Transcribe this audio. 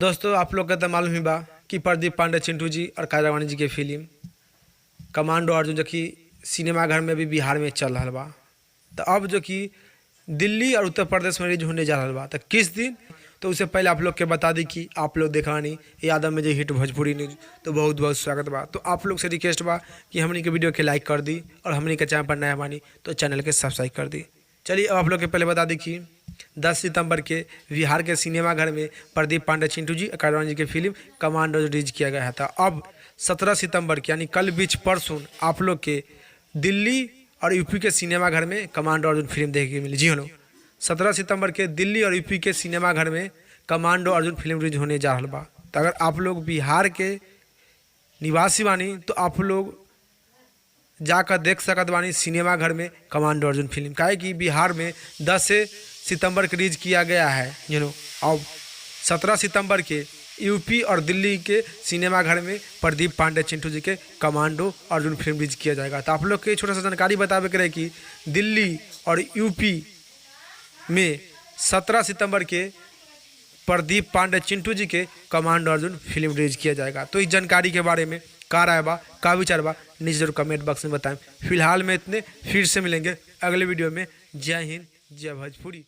दोस्तों आप लोग का तो मालूम ही बा कि प्रदीप पांडे चिंटू जी और काजल राघवानी जी के फिल्म कमांडो अर्जुन जो कि सिनेमाघर में भी बिहार में चल रहा बा। तो अब जो कि दिल्ली और उत्तर प्रदेश में रिलीज होने जा रहा बा। तो किस दिन, तो उससे पहले आप लोग के बता दी कि आप लोग देखा नहीं यादव में जो हिट भोजपुरी न्यूज, तो बहुत बहुत स्वागत बा। तो आप लोग से रिक्वेस्ट बा कि हमनी के वीडियो के लाइक कर दी और हमनी के चैनल पर नया बानी तो चैनल के सब्सक्राइब कर दी। चलिए अब आप लोग के पहले बता दी कि 10 सितंबर के बिहार के सिनेमाघर में प्रदीप पांडे चिंटू जी और काजल राघवानी जी की फिल्म कमांडो रिलीज किया गया था। अब 17 सितंबर के यानी कल बीच परसों आप लोग के दिल्ली और यूपी के सिनेमाघर में कमांडो अर्जुन फिल्म देखने को मिली। जी हाँ, 17 सितंबर के दिल्ली और यूपी के सिनेमाघर में कमांडो अर्जुन फिल्म रिलीज होने जा रहा बा। तो अगर आप लोग बिहार के निवासी बानी तो आप लोग जाकर देख सकत बानी सिनेमाघर में कमांडो अर्जुन फिल्म। काहे कि बिहार में 10 सितंबर के रिलीज किया गया है अब 17 सितंबर के यूपी और दिल्ली के सिनेमाघर में प्रदीप पांडे चिंटू जी के कमांडो अर्जुन फिल्म रिलीज किया जाएगा। तो आप लोग के छोटा सा जानकारी बतावे के रहे कि दिल्ली और यूपी में 17 सितंबर के प्रदीप पांडे चिंटू जी के कमांडो अर्जुन फिल्म रिलीज किया जाएगा। तो इस जानकारी के बारे में का राय बा, का विचार बा, नीचे जरूर कमेंट बॉक्स में बताएं। फिलहाल में इतने, फिर से मिलेंगे अगले वीडियो में। जय हिंद, जय भोजपुरी।